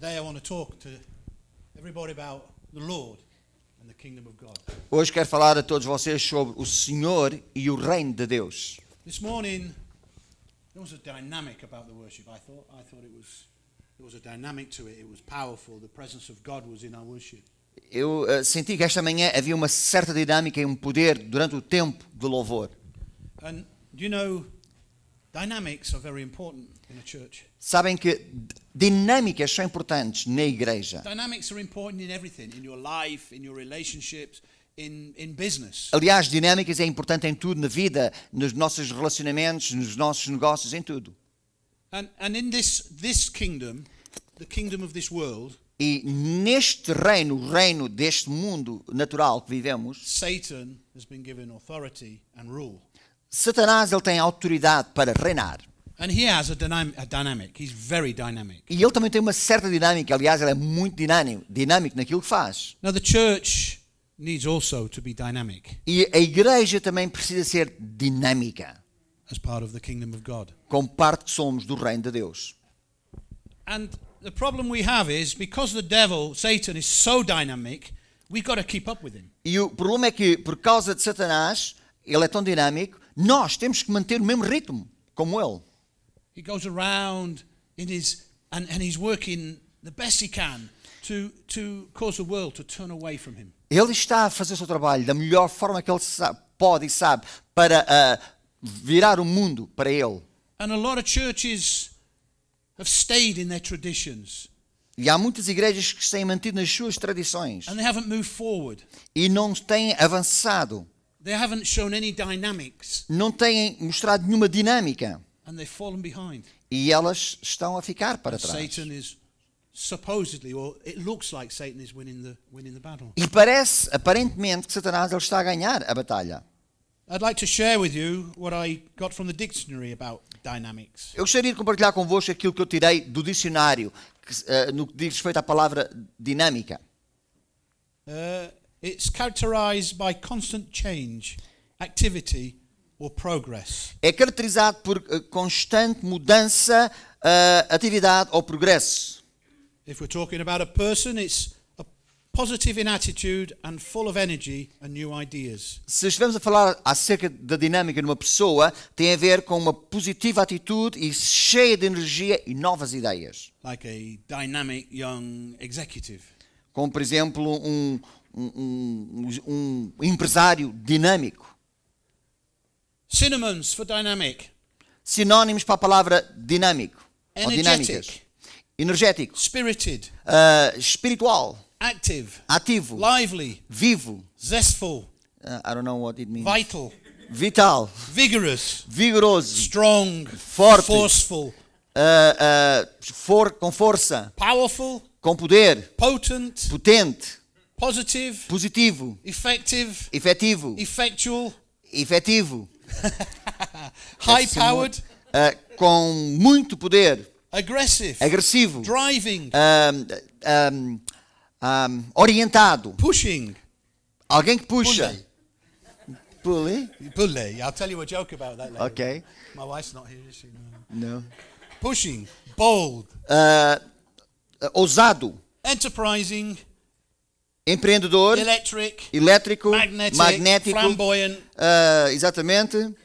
Today I want to talk to everybody about the Lord and the kingdom of God. Hoje quero falar a todos vocês sobre o Senhor e o reino de Deus. This morning there was a dynamic about the worship. I thought there was a dynamic to it. It was powerful. The presence of God was in our worship. Eu senti que esta manhã havia uma certa dinâmica e um poder durante o tempo de louvor. And do you know, dynamics are very important in a church. Sabem que dinâmicas são importantes na igreja. Dynamics are important in everything, in your life, in your relationships, in business. Aliás, dinâmicas é importante em tudo na vida, nos nossos relacionamentos, nos nossos negócios, em tudo. And in this kingdom, the kingdom of this world, E neste reino, o reino deste mundo natural que vivemos, Satan has been given authority and rule. Satanás ele tem autoridade para reinar. And he has a dynamic. He's very dynamic. E ele também tem uma certa dinâmica, aliás, ele é muito dinâmico naquilo que faz. Now the church needs also to be dynamic E a igreja também precisa ser dinâmica, as part of the kingdom of God. como parte que somos do reino de Deus. And the problem we have is because the devil, Satan, is so dynamic, we've got to keep up with him. E o problema é que, por causa de Satanás, ele é tão dinâmico, nós temos que manter o mesmo ritmo como ele. He goes around in and he's working the best he can to cause the world to turn away from him. Ele está a fazer o seu trabalho da melhor forma que ele pode e sabe para virar o mundo para ele. And a lot of churches have stayed in their traditions E há muitas igrejas que se têm mantido nas suas tradições and they haven't moved forward. e não têm avançado, They haven't shown any dynamics não têm mostrado nenhuma dinâmica and they've fallen behind. e elas estão a ficar para trás. Satan is supposedly, or it looks like Satan is winning the battle. E parece, aparentemente, que Satanás ele está a ganhar a batalha. I'd like to share with you what I got from the dictionary about dynamics. Eu gostaria de compartilhar convosco aquilo que eu tirei do dicionário, no que diz respeito à palavra dinâmica. It's characterized by constant change, activity, or progress. É caracterizado por constante mudança, atividade ou progresso. If we're talking about a person, it's a positive in attitude and full of energy and new ideas. Se estivermos a falar acerca da dinâmica de uma pessoa, tem a ver com uma positiva atitude e cheia de energia e novas ideias. Like a dynamic young executive. Como, por exemplo, um empresário dinâmico. Synonyms for dynamic. Sinónimos para a palavra dinâmico. Ou dinâmicas. Energetic. Energético. Spirited. Espiritual. Active. Ativo. Lively. Vivo. Zestful. I don't know what it means. Vital. Vital. Vigorous. Vigoroso. Strong. Forte. Forceful. Com força. Powerful. Com poder. Potent. Potente. Positive. Positivo. Effective. Efetivo. Effectual. Efetivo. High-powered. Com muito poder. Aggressive. Agressivo. Driving. Orientado. Pushing. Alguém que puxa. Pulley? Bully. I'll tell you a joke about that later. Ok. My wife's not here, is she? Não. Pushing. Bold. Ousado. Enterprising. Empreendedor. Elétrico. Magnético. Flamboyant. Exatamente.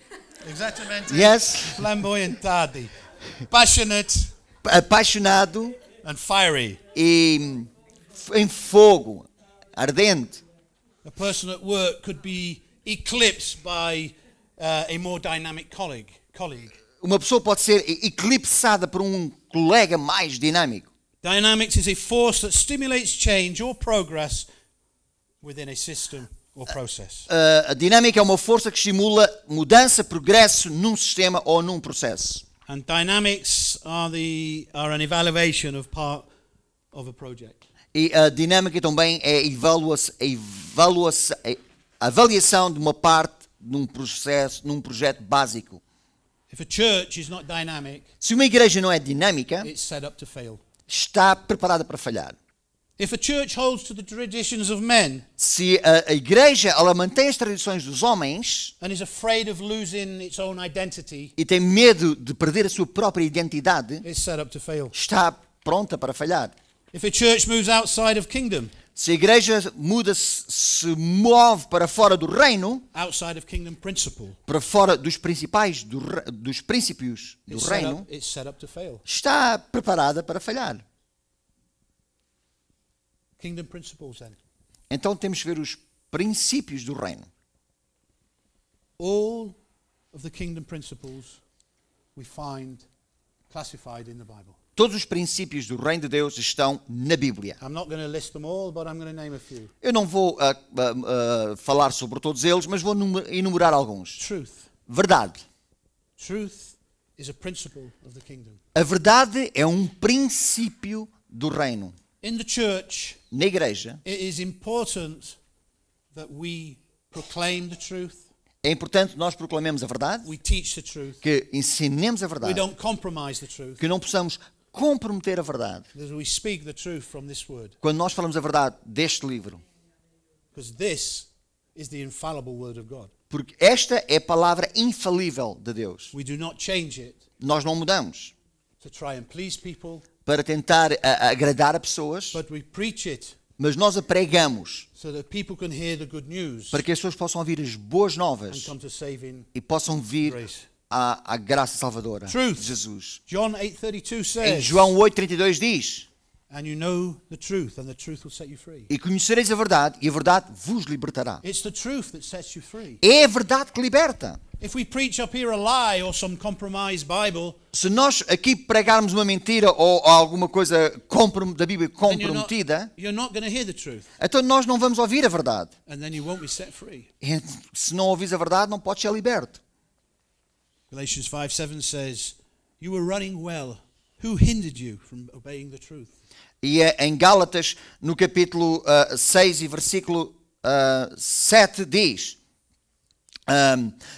Exatamente. Yes. Flamboyantade. Passionate. Apaixonado. And fiery. E em fogo. Ardente. A person at work could be eclipsed by a more dynamic colleague. Uma pessoa pode ser eclipsada por um colega mais dinâmico. Dynamics is a force that stimulates change or progress within a system or process. A dinâmica é uma força que estimula mudança, progresso num sistema ou num processo. And dynamics are an evaluation of part of a project. E a dinâmica também é a avaliação de uma parte num processo, num projeto básico. If a church is not dynamic, Se uma igreja não é dinâmica, it's set up to fail. está preparada para falhar. If a church holds to the traditions of men, Se a igreja ela mantém as tradições dos homens and is afraid of losing its own identity, e tem medo de perder a sua própria identidade, it's set up to fail. está pronta para falhar. If a church moves outside of kingdom, Se a igreja se move para fora do reino, outside of kingdom principle, para fora dos principais, dos princípios do reino, it's set up to fail. está preparada para falhar. Kingdom principles then. Então temos que ver os princípios do reino. All of the kingdom principles we find classified in the Bible. Todos os princípios do reino de Deus estão na Bíblia. I'm not going to list them all, but I'm going to name a few. Eu não vou falar sobre todos eles, mas vou enumerar alguns. Truth. Verdade. Truth is a principle of the kingdom. A verdade é um princípio do reino. In the church, Na igreja, it is important that we proclaim the truth, é importante que nós proclamemos a verdade, we teach the truth, que ensinemos a we verdade, don't compromise the truth, que não possamos comprometer a verdade. that we speak the truth from this word, Quando nós falamos a verdade deste livro, because this is the infallible word of God. porque esta é a palavra infalível de Deus. We do not change it Nós não mudamos to try and please people, para tentar agradar a pessoas, but we preach it mas nós a pregamos so that people can hear the good news para que as pessoas possam ouvir as boas and novas come to saving e possam vir grace. à graça salvadora Truth. de Jesus. John 8:32 Em says, João 8,32 diz: and you know the truth, and the truth will set you free. E conhecereis a verdade, e a verdade vos libertará. It's the truth that sets you free. É a verdade que liberta. If we preach up here a lie or some compromised Bible, Se nós aqui pregarmos uma mentira ou alguma coisa da Bíblia then comprometida, you're not going to hear the truth, então nós não vamos ouvir a verdade. and then you won't be set free. E se não ouvis a verdade, não podes ser liberto. Galatians 5:7 says, you were running well. Who hindered you from obeying the truth? E em Gálatas, no capítulo 6 e versículo 7, diz: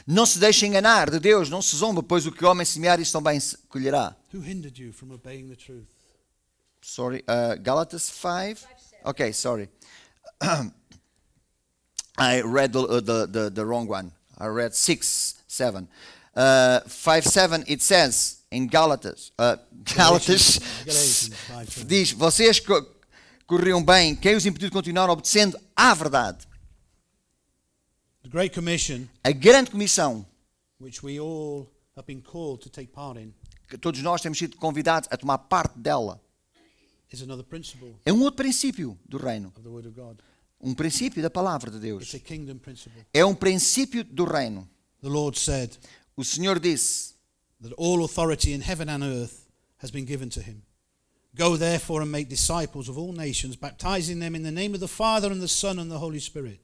não se deixe enganar de Deus, não se zomba, pois o que o homem semear, isso também se colherá. Who hindered you from obeying the truth? Sorry, Gálatas 5? Okay, sorry. I read the wrong one. I read 6, 7. 5, 7, it says in Gálatas, Galatians 5:7. diz: vocês corriam bem, quem os impediu de continuar obedecendo à verdade? The Great Commission, A grande comissão, which we all have been called to take part in, que todos nós temos sido convidados a tomar parte dela, is another principle é um outro princípio do reino, of the Word of God. um princípio da palavra de Deus. It's a kingdom principle. É um princípio do reino. The Lord said O Senhor disse: that all authority in heaven and earth has been given to him. Go therefore and make disciples of all nations, baptizing them in the name of the Father and the Son and the Holy Spirit,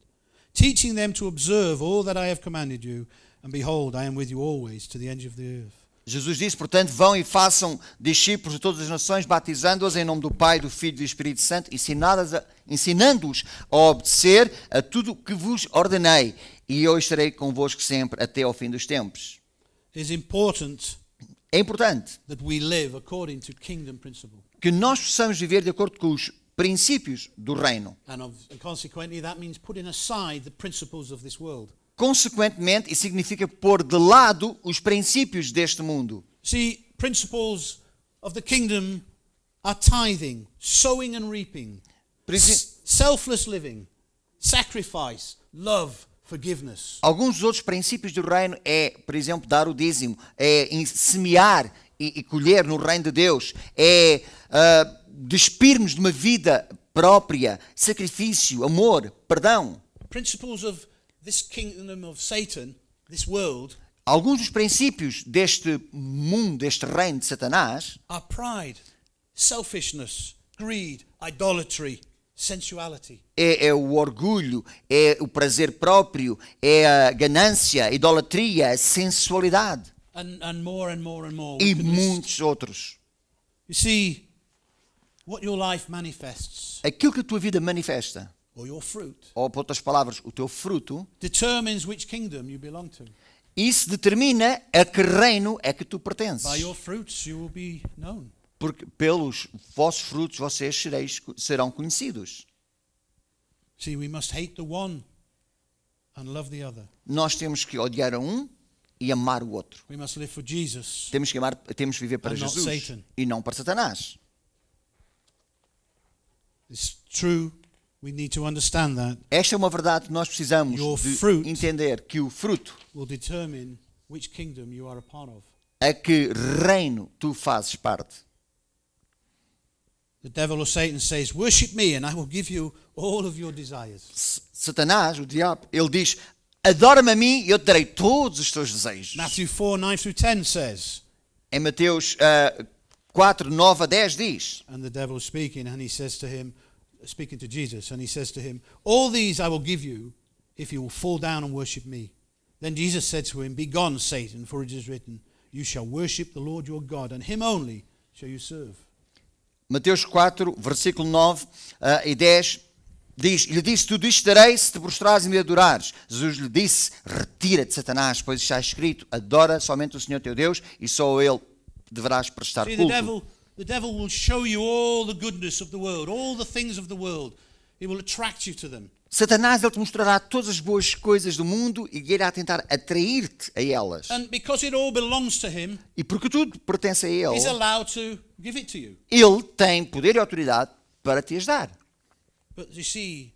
teaching them to observe all that I have commanded you, and behold, I am with you always to the end of the earth. Jesus disse, portanto, vão e façam discípulos de todas as nações, batizando-os em nome do Pai, do Filho e do Espírito Santo, ensinando-os a obedecer a tudo o que vos ordenei, e eu estarei convosco sempre até ao fim dos tempos. It is important É importante that we live according to kingdom principle. que nós possamos viver de acordo com os princípios do reino. And consequently, that means putting aside the principles of this world. Consequentemente, isso significa pôr de lado os princípios deste mundo. See, principles of the kingdom are tithing, sowing and reaping, selfless living, sacrifice, love, forgiveness. Alguns dos outros princípios do reino é, por exemplo, dar o dízimo, é semear e colher no reino de Deus, é despir-nos de uma vida própria, sacrifício, amor, perdão. Principles of this kingdom of Satan, this world, Alguns dos princípios deste mundo, deste reino de Satanás, are pride, selfishness, greed, idolatry, sensuality. é o orgulho, é o prazer próprio, é a ganância, a idolatria, a sensualidade And more and more and more. e We could list. muitos outros. You see, what your life manifests, Aquilo que a tua vida manifesta, or your fruit, ou por outras palavras, o teu fruto, determines which kingdom you belong to. isso determina a que reino é que tu pertences. By your fruits you will be known. Porque pelos vossos frutos vocês serão conhecidos. See, we must hate the one and love the other. Nós temos que odiar a um e amar o outro. We must live for Jesus. Temos que viver para And not Jesus Satan. e não para Satanás. It's true. We need to understand that. Esta é uma verdade que nós precisamos Your de fruit entender, que o fruto, Will determine which kingdom you are a part of. a que reino tu fazes parte. The devil or Satan says, worship me and I will give you all of your desires. Satanás, o diabo, ele diz, adora-me a mim e eu te darei todos os teus desejos. Matthew 4, 9 through 10 says, Em Mateus 4, 9 a 10 diz, and the devil is speaking, and he says to him, speaking to Jesus, and he says to him, all these I will give you if you will fall down and worship me. Then Jesus said to him, begone, Satan, for it is written, you shall worship the Lord your God, and him only shall you serve. Mateus 4, versículo 9 e 10, diz, lhe disse, tudo isto darei se te prostrares e me adorares. Jesus lhe disse, retira-te, Satanás, pois está escrito, adora somente o Senhor teu Deus e só a Ele deverás prestar See, culto. the devil will show you all the goodness of the world, all the things of the world. He will attract you to them. Satanás, ele te mostrará todas as boas coisas do mundo e irá tentar atrair-te a elas. And because it all belongs to him, E porque tudo pertence a he's Ele, allowed to give it to you. Ele tem poder e autoridade para te as dar. But you see,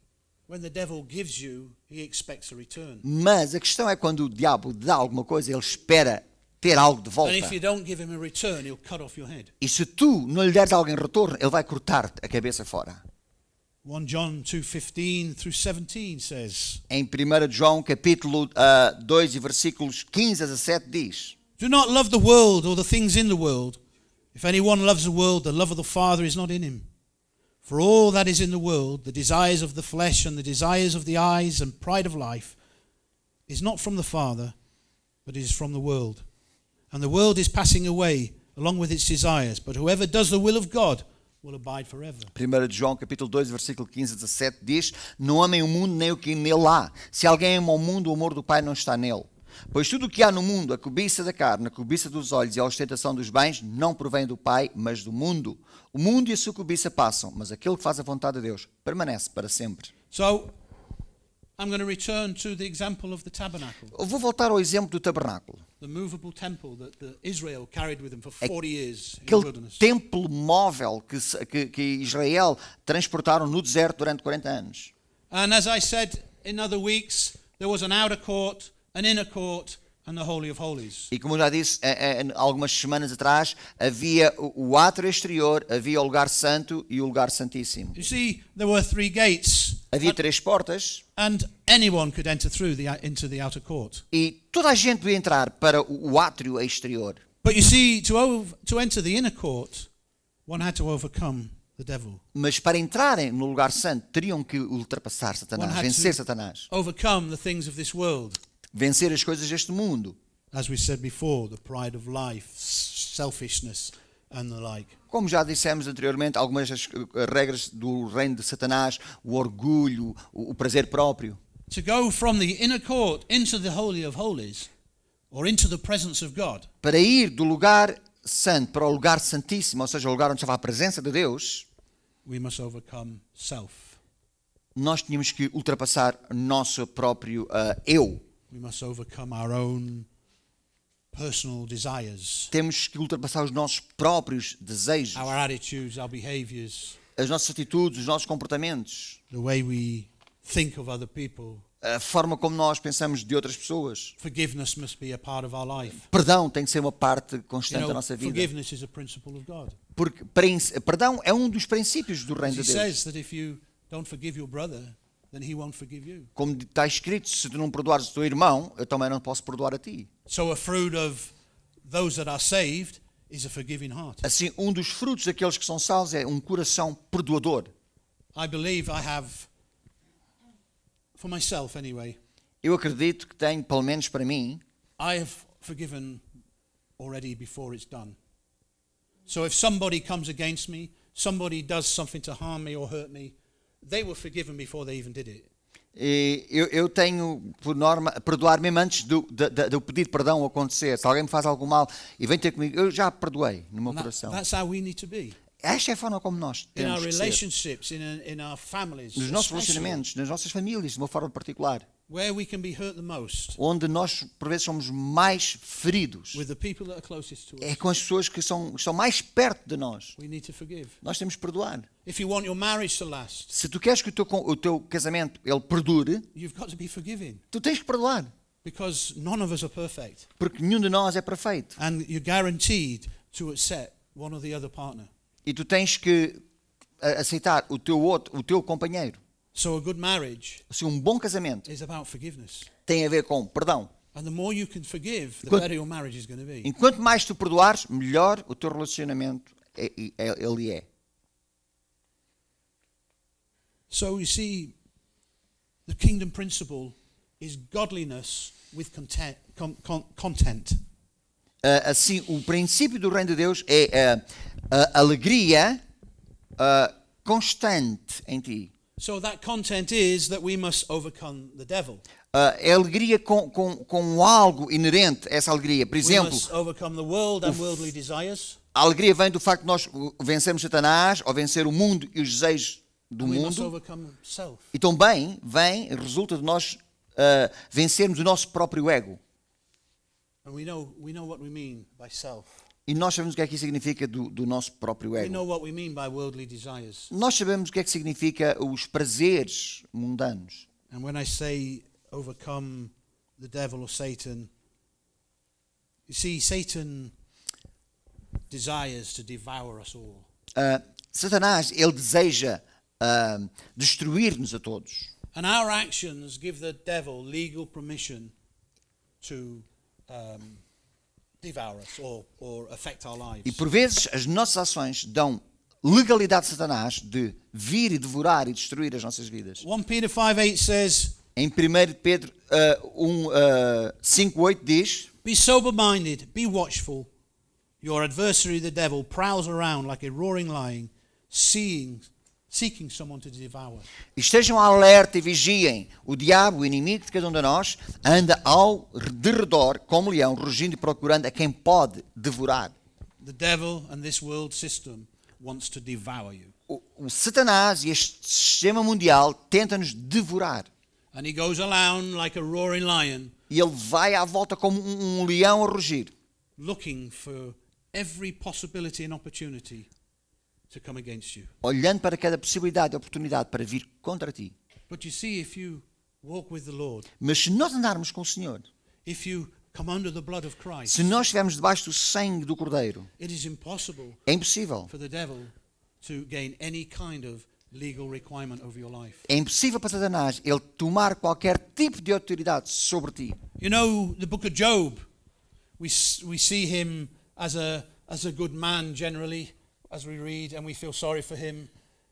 when the devil gives you, he expects a return. Mas a questão é quando o diabo dá alguma coisa, ele espera ter algo de volta. And if you don't give him a return, he'll cut off your head. E se tu não lhe deres algo em retorno, ele vai cortar-te a cabeça fora. 1 John 2:15 through 17 says, Em 1 João, capítulo 2 e versículos 15 a 17 diz, do not love the world or the things in the world. If anyone loves the world, the love of the Father is not in him. For all that is in the world, the desires of the flesh and the desires of the eyes and pride of life, is not from the Father, but is from the world. And the world is passing away along with its desires, but whoever does the will of God will abide forever. 1 João, capítulo 2, versículo 15 a 17 diz, não amem o mundo nem o que nele há. Se alguém ama o mundo, o amor do Pai não está nele. Pois tudo o que há no mundo, a cobiça da carne, a cobiça dos olhos e a ostentação dos bens, não provém do Pai, mas do mundo. O mundo e a sua cobiça passam, mas aquele que faz a vontade de Deus permanece para sempre. So, I'm going to return to the example of the tabernacle, Eu vou voltar ao exemplo do tabernáculo. the movable temple that Israel carried with them for 40 years in the Aquele wilderness. templo móvel que Israel transportaram no deserto durante 40 anos. And as I said in other weeks, there was an outer court, an inner court, and the Holy of Holies. E como eu já disse algumas semanas atrás, havia o átrio exterior, havia o lugar santo e o lugar santíssimo. You see, there were 3 gates, Havia 3 portas and anyone could enter through into the outer court. e toda a gente podia entrar para o átrio exterior. But you see, to enter the inner court, one had to overcome the devil. Mas para entrarem no lugar santo, teriam que ultrapassar One Satanás, had vencer to Satanás, overcome the things of this world. vencer as coisas deste mundo. As we said before, the pride of life, selfishness, and the like. Como já dissemos anteriormente, algumas das regras do reino de Satanás, o orgulho, o prazer próprio. To go from the inner court into the Holy of Holies, or into the presence of God, Para ir do lugar santo para o lugar santíssimo, ou seja, o lugar onde estava a presença de Deus, we must overcome self. nós tínhamos que ultrapassar o nosso próprio eu. We must overcome our own personal desires, Temos que ultrapassar os nossos próprios desejos, our attitudes, our behaviors, as nossas atitudes, os nossos comportamentos, the way we think of other people. a forma como nós pensamos de outras pessoas. Forgiveness must be a part of our life. Perdão tem que ser uma parte You constante da know, nossa vida. forgiveness is a principle of God. Porque perdão é um dos princípios do reino He de Deus. says that if you don't forgive your brother, then he won't forgive you. Como está escrito, se tu não perdoares o teu irmão, eu também não posso perdoar a ti. So a fruit of those that are saved is a forgiving heart. Assim, um dos frutos daqueles que são salvos é um coração perdoador. I believe I have, for myself anyway, Eu acredito que tenho, pelo menos para mim, I have forgiven already before it's done. So if somebody comes against me, somebody does something to harm me or hurt me, they were forgiven before they even did it. eu tenho por norma perdoar mesmo antes do pedido de perdão acontecer. Se alguém me faz algo mal e vem ter comigo, eu já perdoei no meu And coração. that's how we need to be. Esta é a forma como nós In our temos que ser. relationships, in our families, Nos nossos especially. relacionamentos, nas nossas famílias, de uma forma particular. where we can be hurt the most onde nós por vezes somos mais feridos, with the people that are closest to é us. com as pessoas que estão mais perto de nós. We need to forgive. Nós temos que perdoar. If you want your marriage to last, Se tu queres que o teu casamento ele perdure, you've got to be forgiving, tu tens que perdoar, because none of us are perfect, porque nenhum de nós é perfeito. and you're guaranteed to accept one or the other partner. E tu tens que aceitar o teu companheiro. So a good marriage Se um bom casamento is about forgiveness. tem a ver com perdão. And the more you can forgive, the Enquanto- better your marriage is going to be. Enquanto mais tu perdoares, melhor o teu relacionamento ele é. So you see, the kingdom principle is godliness with content. Assim, o princípio do reino de Deus é a alegria constante em ti. So that content is that we must overcome the devil. É alegria com algo inerente a essa alegria. Por We exemplo, must overcome the world and worldly desires. a alegria vem do facto de nós vencermos Satanás ou vencer o mundo e os desejos do And we must mundo. overcome self. E também resulta de nós vencermos o nosso próprio ego. And we know what we mean by self. E nós sabemos o que é que isso significa do nosso próprio We ego. know what we mean by worldly desires. Nós sabemos o que é que significa os prazeres mundanos. And when I say overcome the devil or Satan, you see, Satan desires to devour us all. Satanás, ele deseja destruir-nos a todos. And our actions give the devil legal permission to devour us or affect our lives. E por vezes as nossas ações dão legalidade a Satanás de vir e devorar e destruir as nossas vidas. 1 Peter 5:8 says, Em 1 Pedro 5:8 diz: be sober-minded, be watchful. Your adversary, the devil, prowls around like a roaring lion, seeking someone to devour. estejam alerta e vigiem. O diabo, o inimigo de cada um de nós, anda ao derredor como leão, rugindo e procurando a quem pode devorar. The devil and this world system wants to devour you. O Satanás e este sistema mundial tenta-nos devorar. And he goes around like a roaring lion, E ele vai à volta como um leão a rugir, looking for every possibility and opportunity to come against you. olhando para cada possibilidade e oportunidade para vir contra ti. But you see, if you walk with the Lord, Mas se nós andarmos com o Senhor, if you come under the blood of Christ, se nós estivermos debaixo do sangue do Cordeiro, it is impossible é impossível. for the devil to gain any kind of legal requirement over your life. É impossível para Satanás ele tomar qualquer tipo de autoridade sobre ti. You know, the book of Job, we see him as a good man generally, as we read, and we feel sorry for him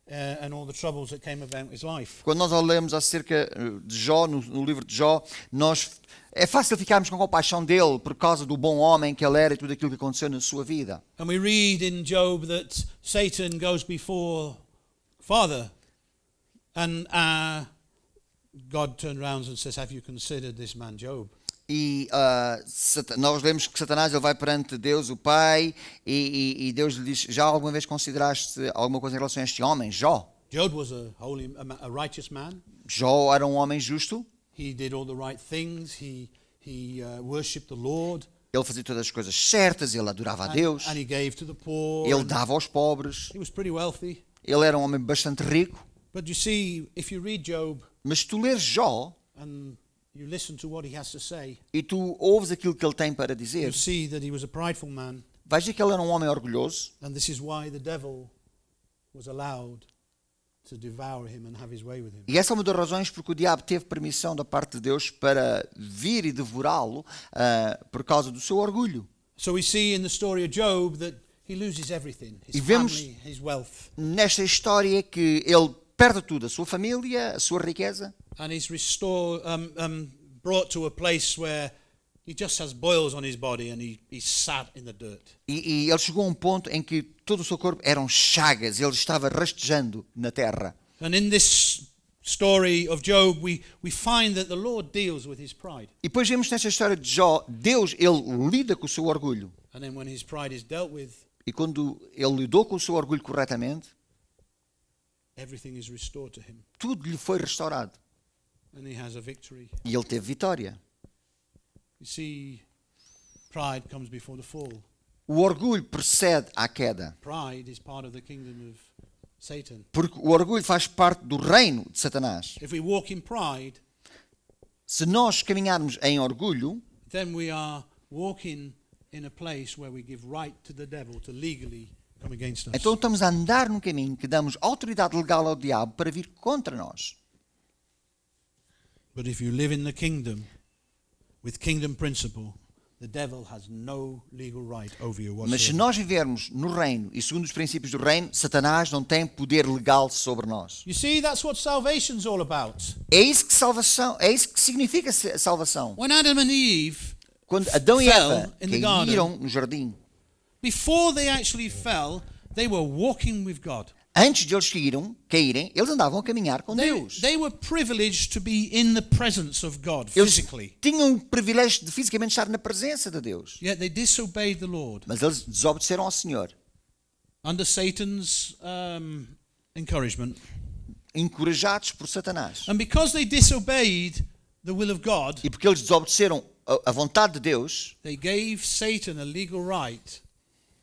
and all the troubles that came about his life. Quando nós lemos acerca de Jó, no livro de Jó, é fácil ficarmos com compaixão dele por causa do bom homem que ele era e tudo aquilo que aconteceu na sua vida. And we read in Job that Satan goes before Father, and God turned around and says, have you considered this man Job? E nós lemos que Satanás ele vai perante Deus, o Pai, e Deus lhe diz: já alguma vez consideraste alguma coisa em relação a este homem, Jó? Job was a righteous man. Jó era um homem justo, He did all the right things. He worshipped the Lord. ele fazia todas as coisas certas, ele adorava a Deus, And he gave to the poor. ele dava aos pobres, He was pretty wealthy. ele era um homem bastante rico. But you see, if you read Job Mas se tu leres Jó and you listen to what he has to say, e tu ouves aquilo que ele tem para dizer, you'll see that he was a prideful man. vais ver que ele era um homem orgulhoso. And this is why the devil was allowed to devour him and have his way with him. E essa é uma das razões porque o diabo teve permissão da parte de Deus para vir e devorá-lo por causa do seu orgulho. So we see in the story of Job that he loses everything, his E vemos- family, his wealth, Nesta história que ele perde tudo, a sua família, a sua riqueza, and he's brought to a place where he just has boils on his body and he's sat in the dirt. e ele chegou a um ponto em que todo o seu corpo eram chagas, ele estava rastejando na terra. And in this story of Job, we find that the Lord deals with his pride. E depois vemos nesta história de Jó, Deus, ele lida com o seu orgulho. And then when his pride is dealt with, E quando ele lidou com o seu orgulho corretamente, everything is restored to him. tudo lhe foi restaurado. and he has a victory. E ele teve vitória. You see, pride comes before the fall. O orgulho precede à queda. Pride is part of the kingdom of Satan. Porque o orgulho faz parte do reino de Satanás. If we walk in pride, Se nós caminharmos em orgulho, then we are walking in a place where we give right to the devil to legally come against us. então estamos a andar num caminho que damos autoridade legal ao diabo para vir contra nós. But if you live in the kingdom with kingdom principle, the devil has no legal right over you Mas se whatsoever. nós vivermos no reino e segundo os princípios do reino, Satanás não tem poder legal sobre nós. You see, that's what salvation's all about. É isso que significa salvação. When Adam and Eve, Quando Adão e fell Eva in the caíram no jardim, before they actually fell, they were walking with God. antes de eles caírem, eles andavam a caminhar com They, Deus. they were privileged to be in the presence of God Eles physically. tinham o privilégio de fisicamente estar na presença de Deus. Yet they disobeyed the Lord Mas eles desobedeceram ao Senhor, under Satan's encouragement. encorajados por Satanás. And because they disobeyed the will of God, E porque eles desobedeceram a vontade de Deus, they gave Satan a legal right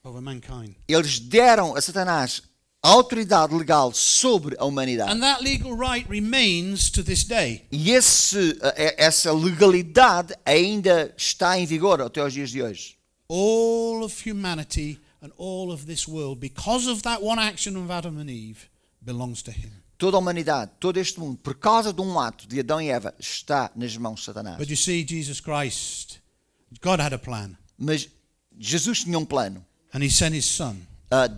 over mankind. eles deram a Satanás a autoridade legal sobre a humanidade. And that legal right remains to this day. E essa legalidade ainda está em vigor até aos dias de hoje. All of humanity and all of this world, because of that one action of Adam and Eve, belongs to him. Toda a humanidade, todo este mundo, por causa de um ato de Adão e Eva, está nas mãos de Satanás. But you see, Jesus Christ, God had a plan, Mas Jesus tinha um plano. and he sent his son.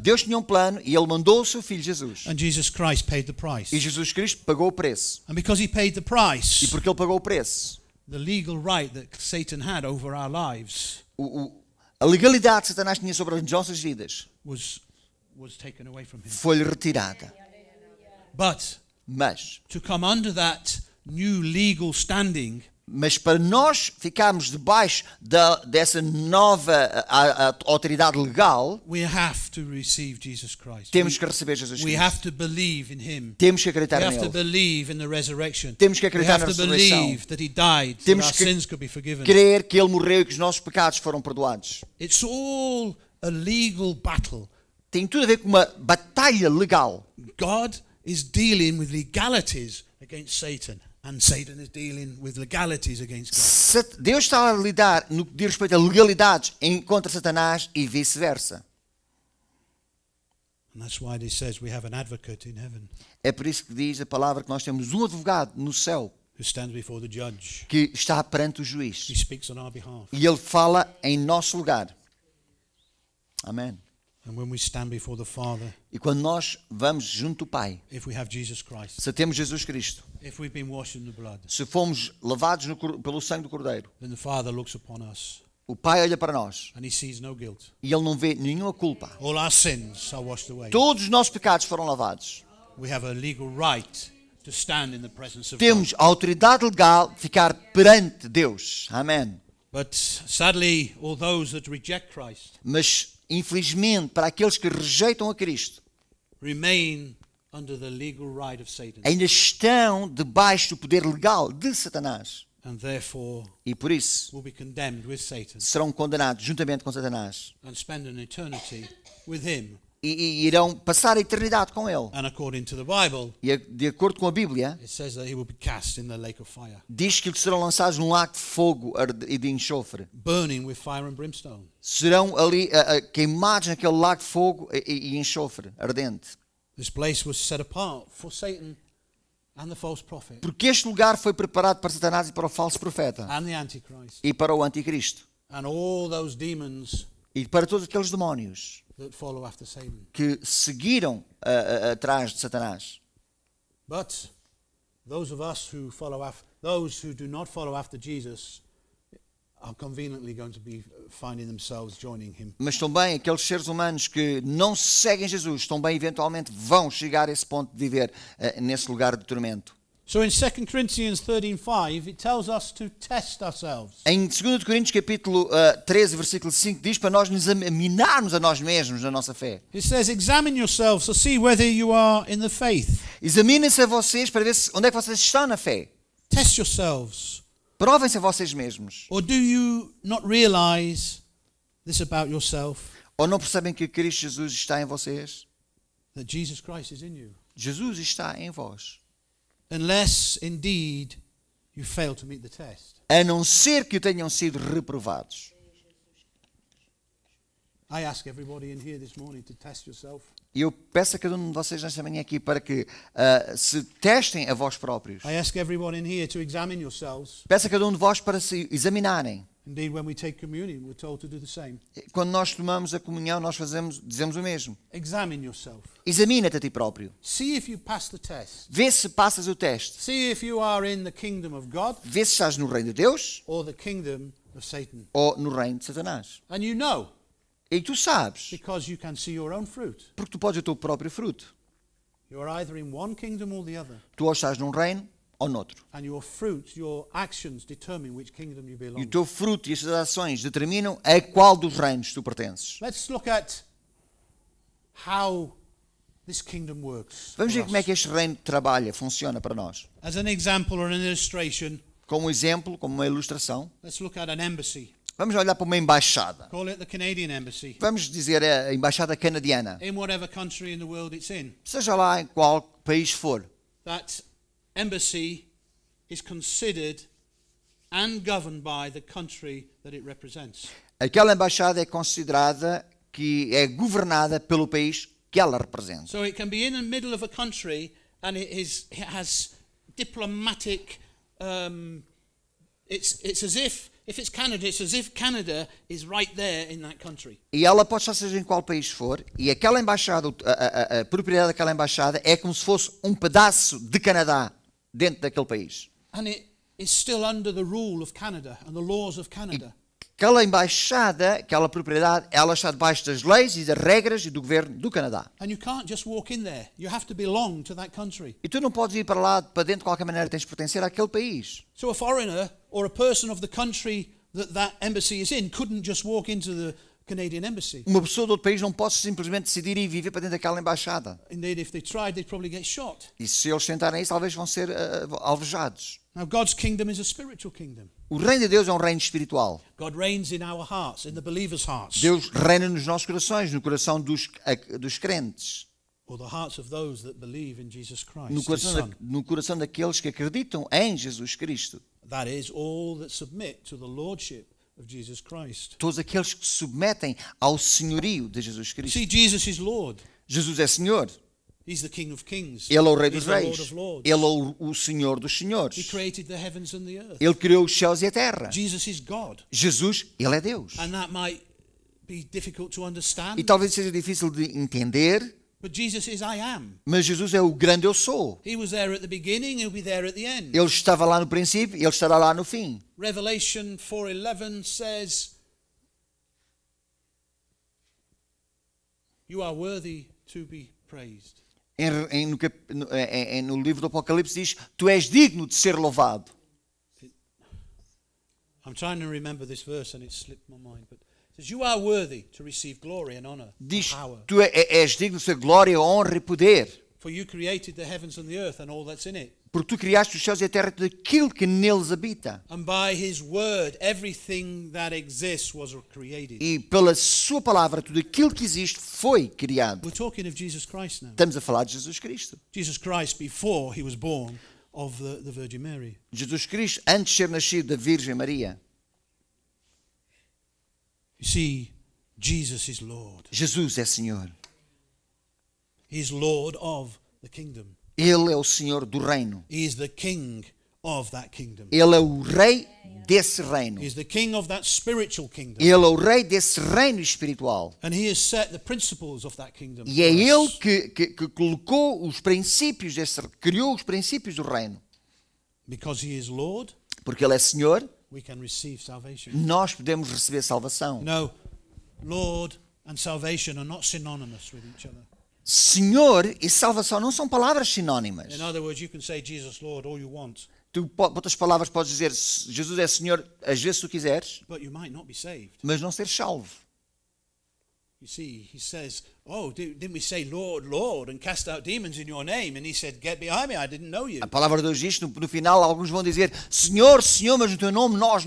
Deus tinha um plano e ele mandou o seu filho Jesus. And Jesus Christ paid the price. E Jesus Cristo pagou o preço. And because he paid the E price, porque ele pagou o preço, the legal right that Satan had over our lives a legalidade que Satanás tinha sobre as nossas vidas was taken away from him. foi-lhe retirada. But Mas to come under that new legal standing, para nós ficarmos debaixo dessa nova autoridade legal, we have to receive Jesus Christ. temos que receber Jesus We Cristo. have to believe in him. Temos que We acreditar have to nele. believe in the resurrection. Temos que We acreditar have na to ressurreição. believe that he died so Temos our que sins could be forgiven. Crer que ele morreu e que os nossos pecados foram perdoados. It's all a legal battle. Tem tudo a ver com uma batalha legal. God is dealing with legalities against Satan, and Satan is dealing with legalities against God. Deus está a lidar no que diz respeito a legalidades contra Satanás e vice-versa. And that's why it says we have an advocate in heaven É por isso que diz a palavra que nós temos um advogado no céu who stands before the judge. que está perante o He juiz. speaks on our behalf. E ele fala em nosso lugar. Amém. And when we stand before the Father, E quando nós vamos junto do Pai, if we have Jesus Christ, se temos Jesus Cristo, if we've been washed in the blood, se fomos lavados pelo sangue do Cordeiro, then the Father looks upon us o Pai olha para nós and he sees no guilt. e ele não vê nenhuma culpa. All our sins are washed away. Todos os nossos pecados foram lavados. We have a legal right to stand in the presence of God. Temos a autoridade legal de ficar perante Deus. Amém. But sadly, all those that reject Christ Mas, infelizmente, para aqueles que rejeitam a Cristo, remain under the legal right of Satan, ainda estão debaixo do poder legal de Satanás. and therefore E por isso will be condemned with Satan serão condenados juntamente com Satanás. and spend an eternity with him. E irão passar a eternidade com ele. And according to the Bible, E de acordo com a Bíblia, it says that he will be cast in the lake of fire, diz que serão lançados num lago de fogo e de enxofre. burning with fire and brimstone. Serão ali queimados naquele lago de fogo e enxofre ardente. This place was set apart for Satan and the false prophet Porque este lugar foi preparado para Satanás e para o falso profeta. and the Antichrist E para o anticristo. and all those demons E para todos aqueles demónios that follow after Satan. que seguiram atrás de Satanás. But those of us who follow after, those who do not follow after Jesus are conveniently going to be finding themselves joining him. Mas também aqueles seres humanos que não seguem Jesus, também eventualmente vão chegar a esse ponto de viver nesse lugar de tormento. So in 2 Corinthians 13:5 it tells us to test ourselves. Em 2 Coríntios capítulo 13, versículo 5, diz para nós nos examinarmos a nós mesmos na nossa fé. It says, examine yourselves to see whether you are in the faith. Examinem-se a vocês para ver onde é que vocês estão na fé. Test yourselves. Provem-se a vocês mesmos. Or do you not realize this about yourself, Ou não percebem que Cristo Jesus está em vocês? that Jesus Christ is in you? Jesus está em vós. Unless, indeed, you fail to meet the test. A não ser que tenham sido reprovados. I ask everybody in here this morning to test yourself. E eu peço a cada um de vocês nesta manhã aqui para que se testem a vós próprios. I ask everyone in here to examine yourselves. Peço a cada um de vós para se examinarem. Indeed, when we take communion, we're told to do the same. Quando nós tomamos a comunhão, nós dizemos o mesmo. Examine yourself. Examina-te a ti próprio. See if you pass the test. Vê se passas o teste. See if you are in the kingdom of God Vê se estás no reino de Deus or the kingdom of Satan. ou no reino de Satanás. And you know, E tu sabes, because you can see your own fruit. porque tu podes o teu próprio fruto. You're either in one kingdom or the other. Tu ou estás num reino ou noutro. And your fruit, your actions determine which kingdom you E belong o to. teu fruto e as tuas ações determinam a qual dos reinos tu pertences. Let's look at how this kingdom works. Vamos for ver como é us. que este reino trabalha, funciona para nós. As an example or an illustration, Como exemplo, como uma ilustração, let's look at an embassy. vamos olhar para uma embaixada. Call it the Canadian embassy. Vamos dizer a embaixada canadiana. In whatever country in the world it's in. Seja lá em qual país for. That embassy is considered and governed by the country that it represents. Aquela embaixada é considerada que é governada pelo país que ela representa. So it can be in the middle of a country and it has diplomatic it's as if it's Canada, it's as if Canada is right there in that country. E ela pode estar seja em qual país for, e aquela embaixada, a propriedade daquela embaixada é como se fosse um pedaço de Canadá dentro daquele país. And it is still under the rule of Canada and the laws of Canada. Aquela embaixada, aquela propriedade, ela está debaixo das leis e das regras e do governo do Canadá. And you can't just walk in there. You have to belong to that country. E tu não podes ir para lá, para dentro de qualquer maneira, tens de pertencer àquele país. So a foreigner or a person of the country that embassy is in couldn't just walk into the Canadian embassy. Uma pessoa de outro país não pode simplesmente decidir ir viver para dentro daquela embaixada. Indeed, if they tried, they'd probably get shot. E se eles tentarem isso, talvez vão ser alvejados. Now, God's kingdom is a spiritual kingdom. O reino de Deus é um reino espiritual. God reigns in our hearts, in the believers' hearts, Deus reina nos nossos corações, no coração dos crentes, or the hearts of those that believe in Jesus Christ, no His coração, Son. no coração daqueles que acreditam em Jesus Cristo. That is, all that submit to the lordship of Jesus Christ. Todos aqueles que se submetem ao senhorio de Jesus Cristo. See, Jesus is Lord. Jesus é Senhor. He's the King of Kings. Ele é o Rei He's dos the Lord Reis. of Lords. Ele é o Senhor dos He Senhores. created the heavens and the earth. Ele criou os céus e a terra. Jesus is God. Jesus, Ele é Deus. And that might be difficult to understand, E talvez seja difícil de entender, but Jesus is I am. mas Jesus é o grande eu sou. He was there at the beginning, he'll be there at the end. Ele estava lá no princípio e Ele estará lá no fim. Revelation 4:11 says, "You are worthy to be praised." No livro do Apocalipse diz, tu és digno de ser louvado. I'm trying to remember this verse and it slipped my mind, but it says, "You are worthy to receive glory and honor, and Diz, power, tu és digno de ser glória, honra e poder. for you created the heavens and the earth and all that's in it. Porque tu criaste os céus e a terra e tudo aquilo que neles habita. And by his word, everything that exists was created." E pela sua palavra, tudo aquilo que existe foi criado. We're talking of Jesus Christ now. Estamos a falar de Jesus Cristo. Jesus Christ before he was born of the Virgin Mary. Jesus Cristo, antes de ser nascido da Virgem Maria. You see, Jesus is Lord. Jesus é Senhor. He is Lord of the kingdom. Ele é o Senhor do reino. He is the king of that kingdom. Ele é o rei desse reino. He is the king of that spiritual kingdom. Ele é o rei desse reino espiritual. And he has set the principles of that kingdom. E é for Ele us. que colocou os princípios criou os princípios do reino. Because he is Lord, Porque Ele é Senhor, we can receive salvation. nós podemos receber salvação. No, Lord and salvation are not synonymous with each other. Senhor e salvação não são palavras sinónimas. In other words, you can say Jesus Lord all you want, Tu, outras palavras, podes dizer Jesus é Senhor às vezes tu quiseres, but you might not be saved. mas não ser salvo. You see, he says, "Oh, didn't we say Lord, Lord, and cast out demons in your name?" And he said, "Get behind me, I didn't know you." A palavra de Deus diz, no final, alguns vão dizer, Senhor, Senhor, mas no teu nome nós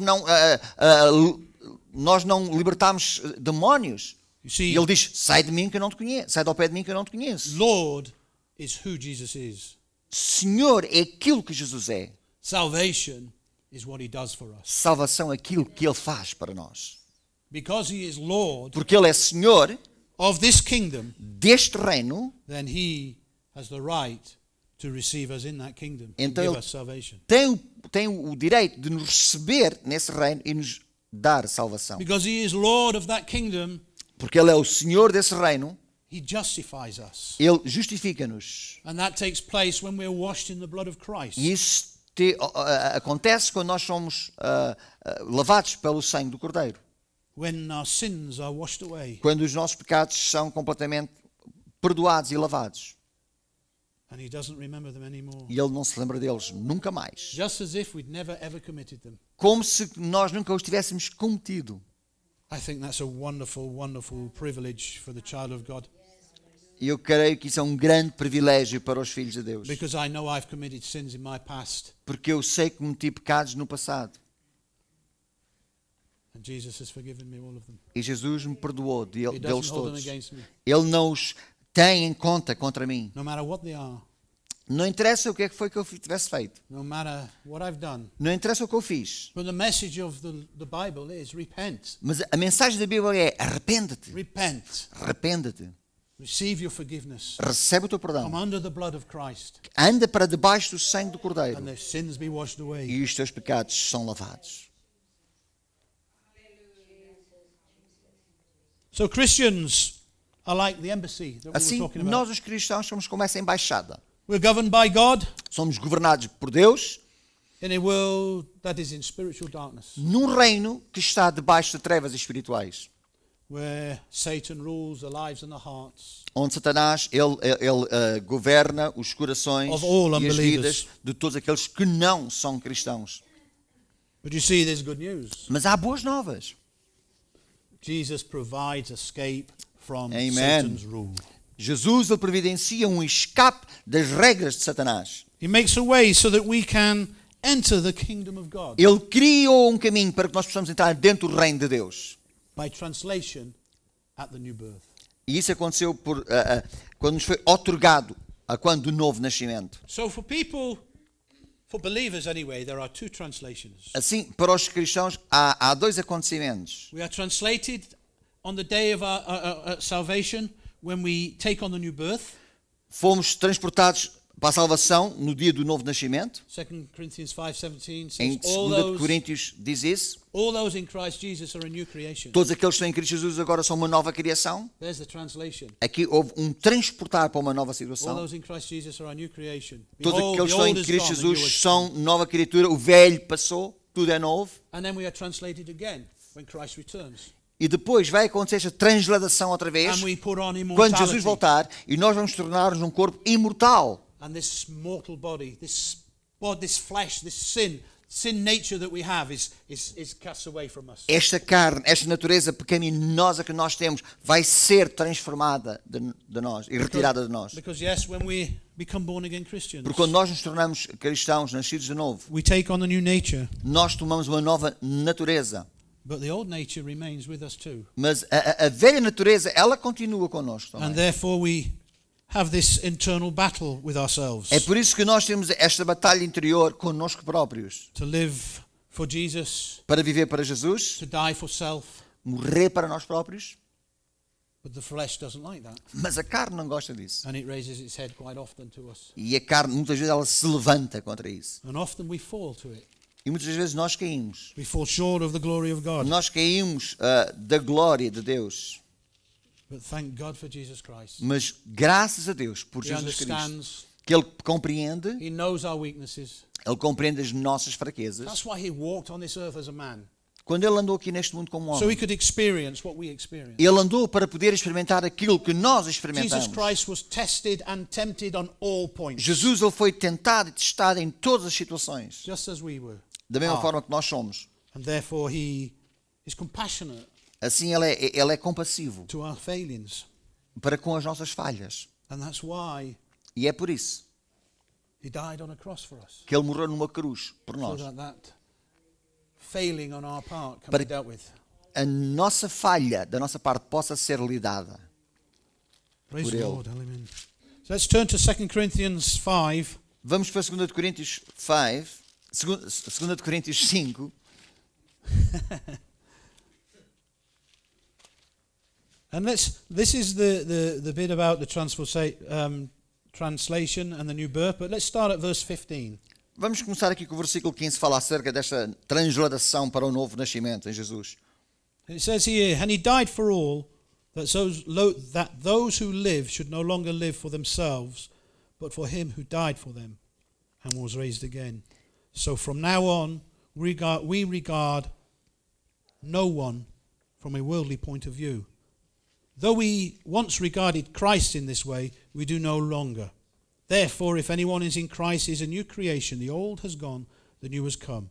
não libertámos demónios. You see, E ele diz, sai de mim que eu não te conheço, sai do pé de mim que eu não te conheço. Lord is who Jesus is. Senhor é aquilo que Jesus é. Salvation is what he does for us. Salvação é aquilo que ele faz para nós. Because he is Lord Porque ele é Senhor of this kingdom, deste reino, then he has the right to receive us in that kingdom, to Então give ele- us salvation. tem o direito de nos receber nesse reino e nos dar salvação. Because he is Lord of that kingdom, Porque ele é o Senhor desse reino, he justifies us. ele justifica-nos. And that takes place when we're washed in the blood of Christ. E isso acontece quando nós somos lavados pelo sangue do Cordeiro. When our sins are washed away. Quando os nossos pecados são completamente perdoados e lavados. And he doesn't remember them anymore. E ele não se lembra deles nunca mais. Just as if we'd never ever committed them. Como se nós nunca os tivéssemos cometido. I think that's a wonderful, wonderful privilege for the child of God. E eu creio que isso é um grande privilégio para os filhos de Deus. Because I know I've committed sins in my past. Porque eu sei que cometi pecados no passado. And Jesus has forgiven me all of them. E Jesus me perdoou He deles doesn't hold them todos. against me. Ele não os tem em conta contra mim. No matter what they are. Não interessa o que é que foi que eu tivesse feito. No matter what I've done. Não interessa o que eu fiz. But the message of the Bible is repent. Mas a mensagem da Bíblia é arrepende-te. Repent. Arrepende-te. Receive your forgiveness. Recebe o teu perdão. Come under the blood of Christ. Anda para debaixo do sangue do Cordeiro. And their sins be washed away. E os teus pecados são lavados. So Christians are like the embassy that we were Assim, talking about. nós os cristãos somos como essa embaixada. We're governed by God Somos governados por Deus in a world that is in spiritual darkness, num reino que está debaixo de trevas espirituais. where Satan rules the lives and the hearts Onde Satanás, ele governa os corações Of all e as unbelievers. vidas de todos aqueles que não são cristãos. But you see, there's good news. Mas há boas novas. Jesus provides escape from Amen. Satan's rule. Jesus ele providencia um escape das regras de Satanás. He makes a way so that we can enter the kingdom of God. Ele criou um caminho para que nós possamos entrar dentro do reino de Deus. By translation, at the new birth. E isso aconteceu quando nos foi otorgado a quando do novo nascimento. So for people, for believers anyway, there are two translations. Assim, para os cristãos, há dois acontecimentos. We are translated on the day of our salvation when we take on the new birth. Fomos transportados para a salvação no dia do novo nascimento. 2 Corinthians 5:17 says Em 2 de Coríntios diz isso. all those in Christ Jesus are a new creation. Todos aqueles que estão em Cristo Jesus agora são uma nova criação. There's the translation. Aqui houve um transportar para uma nova All situação. those in Christ Jesus are a new creation. Todos Behold, aqueles the que estão old em is Cristo gone, the new Jesus has são come. nova criatura. O velho passou, tudo é novo. And then we are translated again when Christ returns. E depois vai acontecer esta transladação outra vez. And we put on Quando immortality. Jesus voltar e nós vamos tornar-nos um corpo imortal. And this mortal body, this flesh, this sin nature that we have is cast away from us. Esta carne, esta natureza pecaminosa que nós temos vai ser transformada de nós e retirada de nós. Because yes, when we become born again Christians, Porque quando nós nos tornamos cristãos, nascidos de novo, we take on the new nature, nós tomamos uma nova natureza. but the old nature remains with us too. Mas a velha natureza, ela continua connosco And também. therefore we have this internal battle with ourselves É por isso que nós temos esta batalha interior connosco próprios. to live for Jesus, Para viver para Jesus, to die for self, morrer para nós próprios. but the flesh doesn't like that. Mas a carne não gosta disso. And it raises its head quite often to us. E a carne, muitas vezes, ela se levanta contra isso. And often we fall to it. E muitas vezes nós caímos. We fall short of the glory of God. Nós caímos da glória de Deus. But thank God for Jesus Christ. Mas graças a Deus por He Jesus Cristo, understands. que Ele compreende, He knows our weaknesses. Ele compreende as nossas fraquezas. That's why he walked on this earth as a man. Quando Ele andou aqui neste mundo como So he homem, could experience what we experience. Ele andou para poder experimentar aquilo que nós Jesus experimentamos. Christ was tested and tempted on all points. Jesus ele foi tentado e testado em todas as situações, Just as we were. da mesma forma que nós somos. And therefore he is compassionate. Assim ele é compassivo to our failings. para com as nossas falhas. And that's why E é por isso he died on a cross for us. que ele morreu numa cruz por So nós. that failing on our part can Para- be dealt with. A nossa falha da nossa parte possa ser lidada. Praise Por the ele. Lord. Amen. So let's turn to 2 Corinthians 5. Vamos para 2 de Coríntios 5, 2 de Coríntios 5. And this is the bit about the translation and the new birth, but let's start at verse 15. Vamos começar aqui com o versículo 15, fala acerca desta transladação para o novo nascimento em Jesus. And it says here, and he died for all, that those who live should no longer live for themselves, but for him who died for them and was raised again. So from now on, we regard no one from a worldly point of view. Though we once regarded Christ in this way, we do no longer. Therefore, if anyone is in Christ, he is a new creation. The old has gone, the new has come.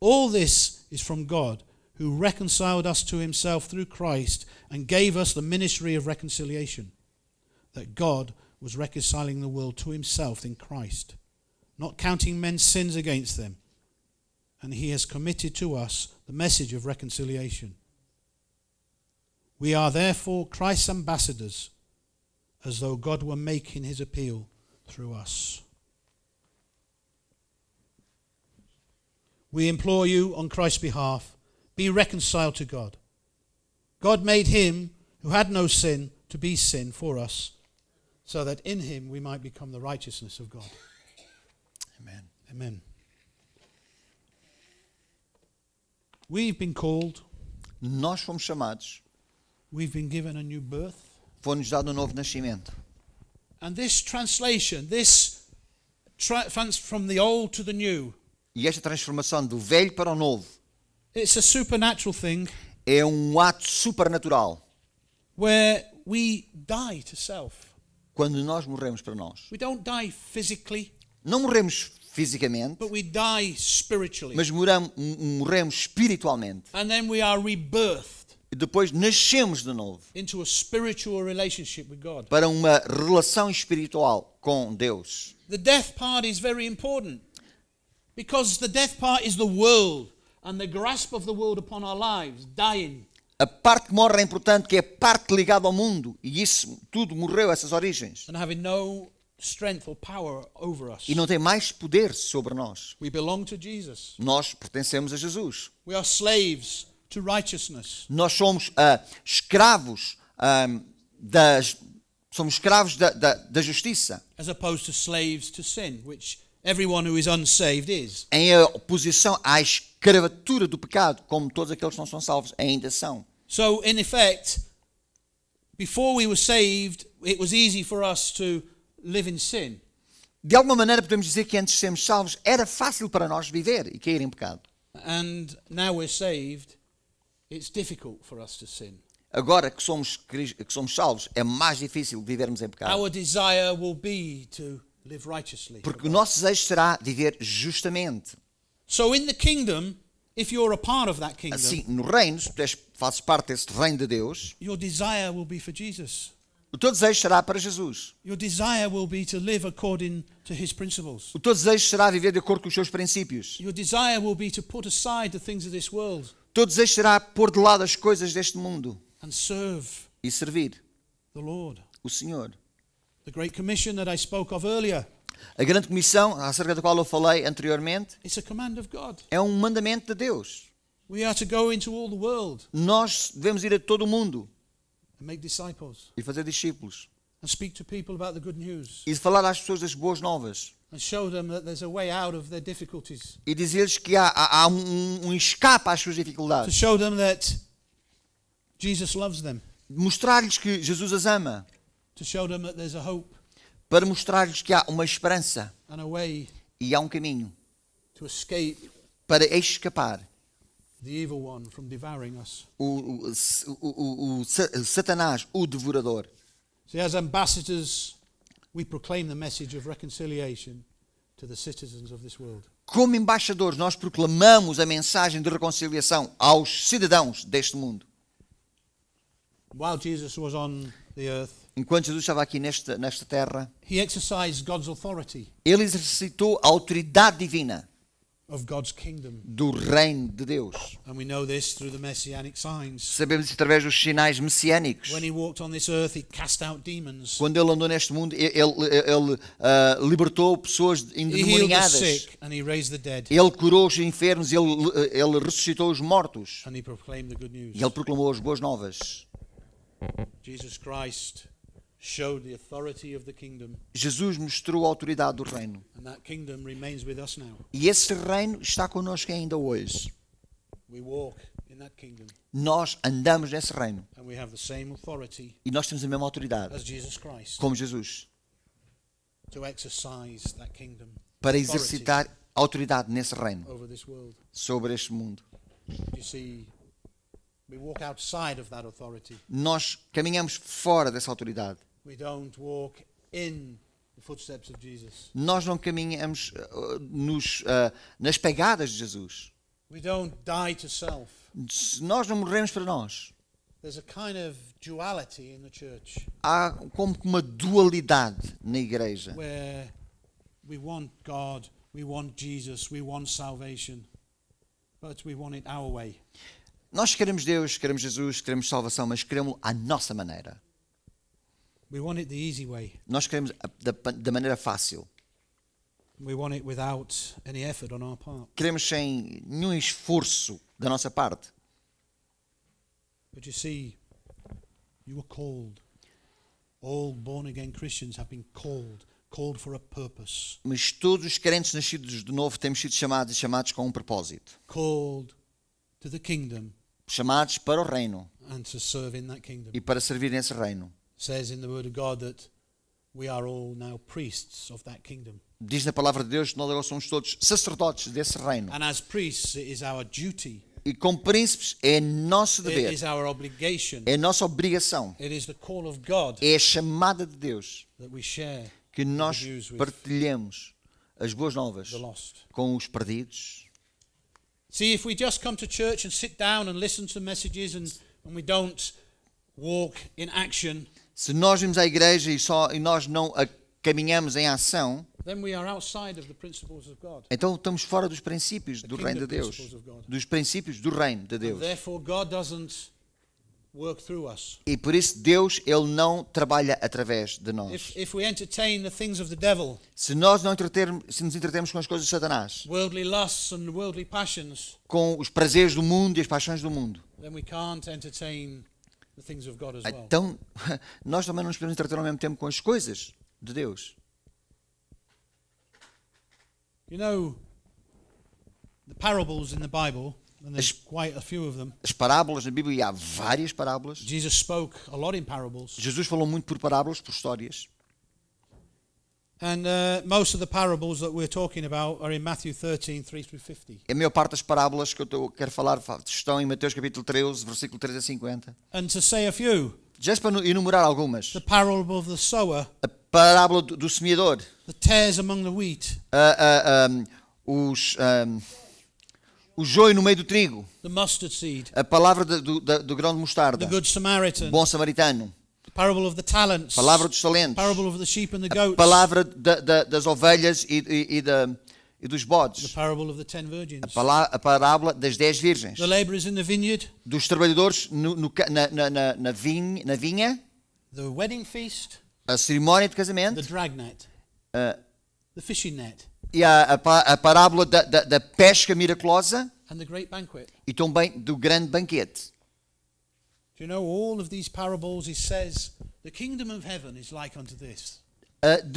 All this is from God, who reconciled us to himself through Christ and gave us the ministry of reconciliation. That God was reconciling the world to himself in Christ, not counting men's sins against them. And he has committed to us the message of reconciliation. We are therefore Christ's ambassadors, as though God were making his appeal through us. We implore you on Christ's behalf, be reconciled to God. God made him who had no sin to be sin for us, so that in him we might become the righteousness of God. Amém. Amen. We've been called, Nós fomos chamados, we've been given a new birth. foi-nos dado um novo nascimento. And this translation, from the old to the new, E esta transformação do velho para o novo it's a supernatural thing é um ato supernatural. where we die to self. Quando nós morremos para nós. We don't die physically, Não morremos fisicamente, but we die spiritually. mas morremos espiritualmente. And then we are rebirthed E depois nascemos de novo into a spiritual relationship with God. para uma relação espiritual com Deus. The death part is very important because the death part is the world and the grasp of the world upon our lives, dying. A parte que morre é importante, que é a parte ligada ao mundo. E isso tudo morreu, essas origens. And having no strength or power over us. E não tem mais poder sobre nós. We belong to Jesus. Nós pertencemos a Jesus. We are slaves to righteousness. Nós somos escravos da justiça, As opposed to slaves to sin, which everyone who is unsaved is. em oposição à escravatura do pecado, como todos aqueles que não são salvos ainda são. So, in effect, before we were saved, it was easy for us to live in sin. De alguma maneira podemos dizer que antes de sermos salvos era fácil para nós viver e cair em pecado. And now we're saved, it's difficult for us to sin. Agora que somos salvos, é mais difícil vivermos em pecado. Our desire will be to live righteously. Porque o nosso desejo será viver justamente. So in the kingdom, if you're a part of that kingdom, Assim, no reino, se tu fazes parte desse reino de Deus, your desire will be for Jesus. o teu desejo será para Jesus. Your desire will be to live according to his principles. O teu desejo será viver de acordo com os seus princípios. Your desire will be to put aside the things of this world O teu desejo será pôr de lado as coisas deste mundo and serve e servir the Lord. o Senhor. The Great Commission that I spoke of earlier, A grande comissão, acerca da qual eu falei anteriormente, it's a command of God. é um mandamento de Deus. We are to go into all the world Nós devemos ir a todo o mundo and make disciples e fazer discípulos. and speak to people about the good news E falar às pessoas das boas novas. and show them that there's a way out of their difficulties. E dizer-lhes que há um escape às suas To dificuldades. show them that Jesus loves them. Mostrar-lhes que Jesus as ama. To show them that there's a hope Para mostrar-lhes que há uma esperança and a way e há um caminho to escape para escapar the evil one from devouring us. o Satanás, o devorador. See, as ambassadors, we proclaim the message of reconciliation to the citizens of this world. Como embaixadores, nós proclamamos a mensagem de reconciliação aos cidadãos deste mundo. While Jesus was on the earth, enquanto Jesus estava aqui nesta terra, he exercised God's authority ele exercitou a autoridade divina of God's kingdom. do reino de Deus. And we know this through the messianic signs. Sabemos isso através dos sinais messiânicos. When he walked on this earth, he cast out demons. Quando ele andou neste mundo, ele libertou pessoas He healed the endemoniadas. sick and he raised the dead. Ele curou os enfermos, ele ressuscitou os mortos. And he proclaimed the good news. E ele proclamou as boas novas. Jesus Christ showed the authority of the kingdom. Jesus mostrou a autoridade do reino. And that kingdom remains with us now. E esse reino está connosco ainda hoje. We walk in that kingdom. Nós andamos nesse reino. And we have the same authority E nós temos a mesma autoridade, as Jesus Christ como Jesus, to exercise that kingdom. para Authority exercitar autoridade nesse reino, over this world. sobre este mundo. You see, we walk outside of that authority. Nós caminhamos fora dessa autoridade. We don't walk in the footsteps of Jesus. Nós não caminhamos nas pegadas de Jesus. We don't die to self. Nós não morremos para nós. There's a kind of duality in the church Há como uma dualidade na igreja, where we want God, we want Jesus, we want salvation, but we want it our way. Nós queremos Deus, queremos Jesus, queremos salvação, mas queremos à nossa maneira. We want it the easy way. Nós queremos da maneira fácil. We want it without any effort on our part. Queremos sem nenhum esforço da nossa parte. But you see, you were called. All born-again Christians have been called for a purpose. Mas todos os crentes nascidos de novo temos sido chamados e chamados com um propósito. Called to the kingdom Chamados para o reino and to serve in that kingdom. e para servir nesse reino. It says in the word of God that we are all now priests of that kingdom. Diz na palavra de Deus que nós agora somos todos sacerdotes desse reino. And as priests, it is our duty, E como príncipes é nosso it dever, is our obligation, é nossa obrigação, it is the call of God é a chamada de Deus that we share que nós the news with partilhemos as boas novas the lost. com os perdidos. See, if we just come to church and sit down and listen to messages and we don't walk in action, Se nós vimos à igreja e nós não caminhamos em ação, then we are outside of the principles of God. então estamos fora dos princípios do reino de Deus, dos princípios do reino de And Deus. therefore, God doesn't work through us. E por isso Deus, Ele não trabalha através de nós. If we entertain the things of the devil, Se nós não se nos entretermos com as coisas de Satanás, worldly lusts and worldly passions, com os prazeres do mundo e as paixões do mundo, then we can't entertain the things of God as well. então nós também não nos podemos entreter ao mesmo tempo com as coisas de Deus. You know, the parables in the Bible, and there's quite a few of them. As parábolas na Bíblia, e há várias parábolas. Jesus spoke a lot in parables. Jesus falou muito por parábolas, por histórias. And most of the parables that we're talking about are in Matthew 13, 3 through 50. A maior parte das parábolas que eu quero falar estão em Mateus capítulo 13, versículo 3 a 50. And to say a few, Já para enumerar algumas. the parable of the sower A parábola do semeador, that tares among the wheat, o joio no meio do trigo, the mustard seed, a palavra do grão de the mostarda, good Samaritan, o bom samaritano, the parable of the talents, a palavra dos talentos, parable of the sheep and the a goats, palavra das ovelhas e dos the bodes, parable of the 10 virgins, a parábola das 10 virgens, the laborers in the vineyard, dos trabalhadores na vinha, the wedding feast, a cerimónia de the casamento dragnet, uh, the fishing net, e a parábola da pesca miraculosa and the great banquet. e também do grande banquete. Do you know all of these parables? He says, the kingdom of heaven is like unto this.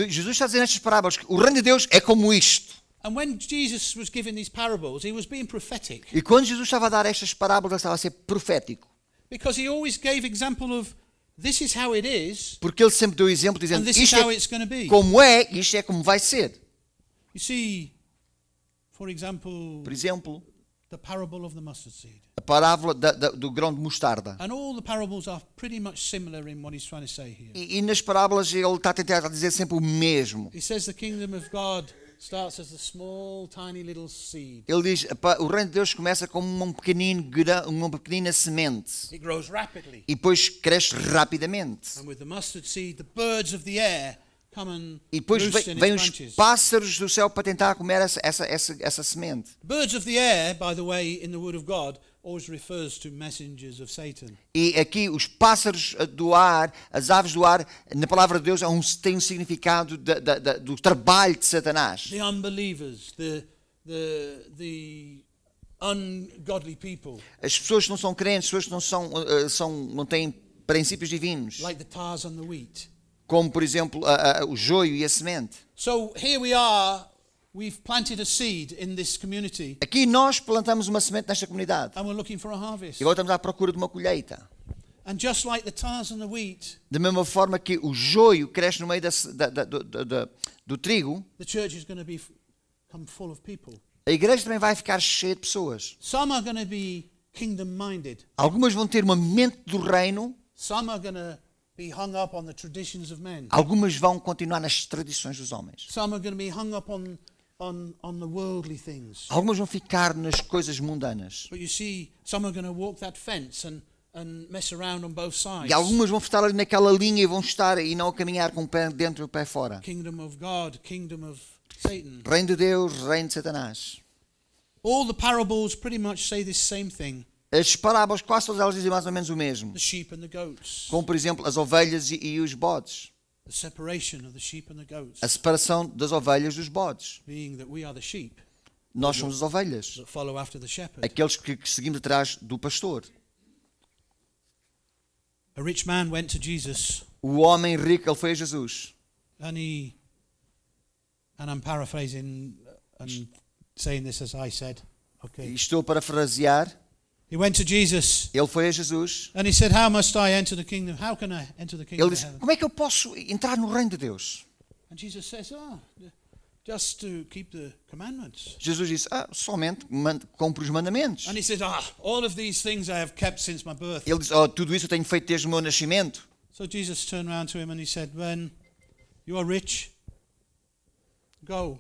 Jesus está a dizer nestas parábolas que o reino de Deus é como isto. And when Jesus was giving these parables, he was being prophetic, E quando Jesus estava a dar estas parábolas, ele estava a ser profético. because he always gave example of this is how it is, Porque ele sempre deu exemplo and dizendo this is isto how é it's going to be. como é, isto é como vai ser. You see, for example, Por exemplo, the parable of the mustard seed. a parábola do grão de mostarda. And all the parables are pretty much similar in what he's trying to say here. E nas parábolas ele está a tentar dizer sempre o mesmo. He says the kingdom of God starts as a small, tiny little seed. Ele diz, o reino de Deus começa como uma pequenina semente It grows rapidly. e depois cresce rapidamente. And with the mustard seed, the birds of the air come and E depois roost in vem its os branches. pássaros do céu para tentar comer essa semente. Birds of the air, by the way, in the Word of God, always refers to messengers of Satan. E aqui os pássaros do ar, as aves do ar, na palavra de Deus têm um significado do trabalho de Satanás. The unbelievers, the ungodly people, As pessoas que não são crentes, as pessoas que não têm princípios divinos, like the tares and the wheat. como por exemplo o joio e a semente. So here we are, we've planted a seed in this community, Aqui nós plantamos uma semente nesta comunidade and we're looking for a harvest. e agora estamos à procura de uma colheita. And just like the tares and the wheat, Da mesma forma que o joio cresce no meio do trigo, the church is going to become full of people. a igreja também vai ficar cheia de pessoas. Some are going to be kingdom-minded. Algumas vão ter uma mente do reino, Some are going to be hung up on the traditions of men. algumas vão continuar nas tradições dos homens. Some are going to be hung up on the worldly things. Algumas vão ficar nas coisas mundanas. But you see, some are going to walk that fence and mess around on both sides. E algumas vão estar ali naquela linha e vão estar e não a caminhar com o pé dentro e o pé fora. Kingdom of God, kingdom of Satan. Reino de Deus, reino de Satanás. All the parables pretty much say this same thing. As parábolas, quase todas elas dizem mais ou menos o mesmo. The sheep and the goats. Como, por exemplo, as ovelhas e os bodes. The separation of the sheep and the goats. A separação das ovelhas dos bodes. Being that we are the sheep Nós somos as ovelhas. that follow after the shepherd. Aqueles que seguimos atrás do pastor. A rich man went to Jesus O homem rico, ele foi a Jesus. and I'm paraphrasing and saying this as I said. E Okay. estou a parafrasear. He went to Jesus Ele foi a Jesus. and he said, "How must I enter the kingdom? How can I enter the kingdom Ele of disse, heaven?" como é que eu posso entrar no reino de Deus? And Jesus says, just to keep the commandments. Jesus disse, somente cumpre os mandamentos. And he said, all of these things I have kept since my birth. Ele disse, tudo isso eu tenho feito desde o meu nascimento. So Jesus turned around to him and he said, when you are rich, go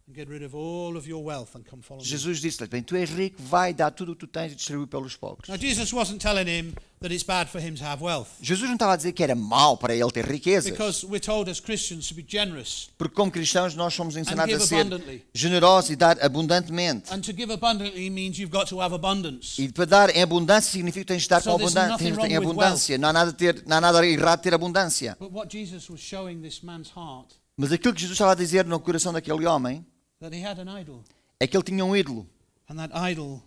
and get rid of all of your wealth and come follow me. Jesus disse-lhe, bem, tu és rico, vai dar tudo o que tu tens e distribui pelos pobres. Now Jesus wasn't telling him that it's bad for him to have wealth. Jesus não estava a dizer que era mau para ele ter riquezas. Because we're told as Christians to be generous. Porque como cristãos nós somos ensinados give a ser abundantly. generosos e dar abundantemente. And to give abundantly means you've got to have abundance. E para dar em abundância significa que tens de dar So com there's abundância. nothing Tens wrong em with abundância. Não há nada errado ter abundância. But what Jesus was showing this man's heart, Mas aquilo que Jesus estava a dizer no coração daquele homem that he had an idol. é que ele tinha um ídolo. And that idol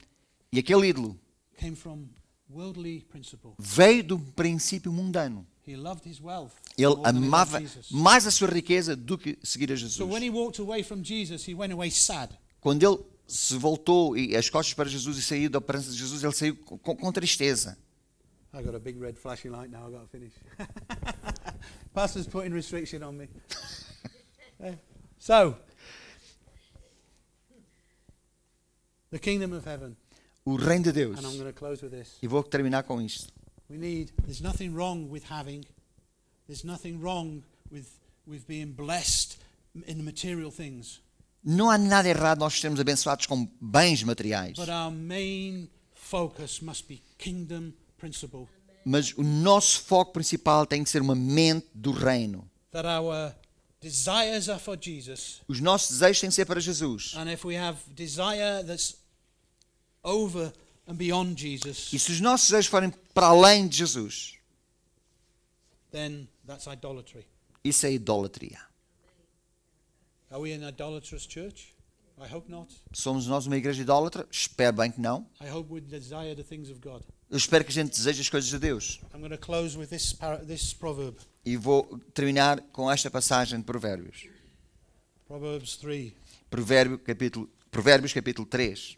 E aquele ídolo came from worldly principle. veio de um princípio mundano. He loved his wealth. Ele more than he loved amava Jesus. mais a sua riqueza do que seguir a So Jesus. when he walked away from Jesus, he went away sad. Quando ele se voltou e as costas para Jesus e saiu da presença de Jesus, ele saiu com tristeza. I got a big red flashing light now. I got to finish. Pastor's putting restriction on me. So, the kingdom of heaven, O reino de Deus. and I'm going to close with this. E vou terminar com isto. There's nothing wrong with having, there's nothing wrong with being blessed in the material things. Não há nada errado nós sermos abençoados com bens materiais. But our main focus must be kingdom principle. Mas o nosso foco principal tem que ser uma mente do reino. That our desires are for Jesus. Os nossos desejos têm que ser para Jesus. And if we have desire that's over and beyond Jesus, E se os nossos desejos forem para além de Jesus, then that's idolatry. isso é idolatria. Are we an idolatrous church? I hope not. Somos nós uma igreja idólatra? Espero bem que não. I hope we desire the things of God. Eu espero que a gente deseje as coisas de Deus. I'm going to close with this proverb. E vou terminar com esta passagem de Provérbios. Proverbs 3. Provérbios capítulo 3.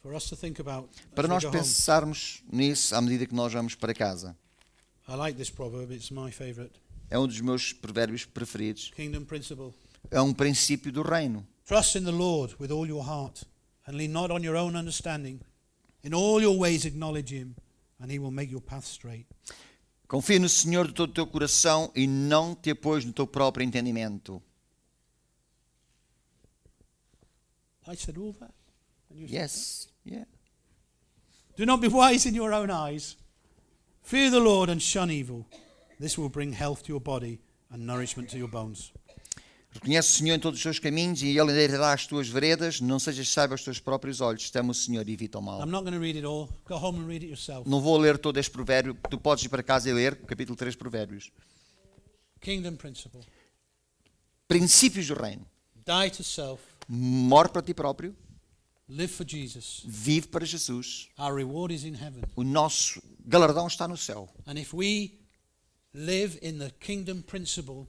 For us to think about Para as we nós go home. pensarmos nisso à medida que nós vamos para casa. I like this proverb. It's my favorite. É um dos meus provérbios preferidos. Kingdom principle. É um princípio do reino. Trust in the Lord with all your heart and lean not on your own understanding. In all your ways acknowledge him and he will make your path straight. Confia no Senhor de todo o teu coração e não te apoies no teu próprio entendimento. I said all that. And you said Yes. Yeah. that. Do not be wise in your own eyes. Fear the Lord and shun evil. This will bring health to your body and nourishment to your bones. Reconhece o Senhor em todos os seus caminhos e Ele endireitará as tuas veredas. Não sejas sábio aos teus próprios olhos. Teme o Senhor e evita o mal. I'm not going to read it all. Go home and read it yourself. Não vou ler todo este provérbio. Tu podes ir para casa e ler o capítulo 3 Provérbios. Kingdom principle. Princípios do reino. Die to self. Morre para ti próprio. Live for Jesus. Vive para Jesus. Our reward is in heaven. O nosso galardão está no céu. And if we live in the kingdom principle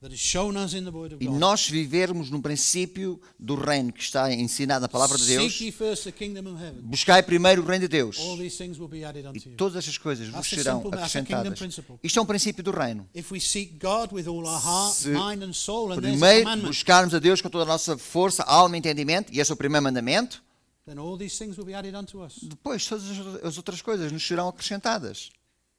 that is shown us in the Word of E God, nós vivermos no princípio do reino que está ensinado na palavra de Deus. seek ye first the kingdom of heaven. Buscai primeiro o reino de Deus. All these things will be added E unto you. todas estas coisas vos That's a serão simple- that's a kingdom acrescentadas. principle. Isto é um princípio do reino. If we seek God with all our heart, Se mind and soul, and there's a Primeiro, commandment, buscarmos a Deus com toda a nossa força, alma e entendimento, e esse é o primeiro mandamento. then all these things will be added unto us. Depois, todas as outras coisas nos serão acrescentadas.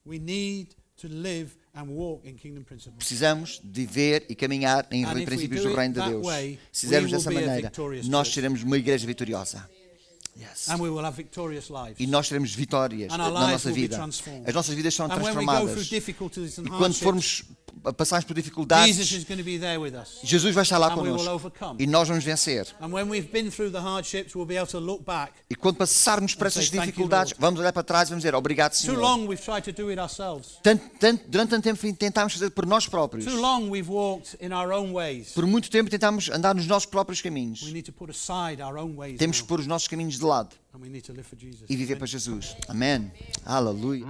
We need to live and walk in kingdom principles. Precisamos de viver e caminhar em And if we princípios do do it reino de that Deus. way, Se fizermos we will dessa be a maneira, victorious nós church. seremos uma igreja vitoriosa. Yes. And we will have victorious lives. E nós teremos vitórias And na our lives nossa will be vida. transformed. As nossas vidas serão And when we go through transformadas. difficulties and E quando hardships, formos passarmos por Jesus dificuldades, is going to be there with us. Jesus vai estar lá And we will connosco. overcome. E nós vamos vencer. And when we've been through the hardships, we'll be able to look back. E quando passarmos por And essas say, "Thank you, dificuldades, Lord." vamos olhar para trás e vamos dizer obrigado, Too Senhor. long we've tried to do it ourselves. Durante tanto tempo tentámos fazer por nós próprios. Too long we've walked in our own ways. Por muito tempo tentámos andar nos nossos próprios We caminhos. need to put aside our own ways Temos que now, pôr os nossos caminhos de lado and we need to live for Jesus. e viver para Jesus. Amém. Aleluia.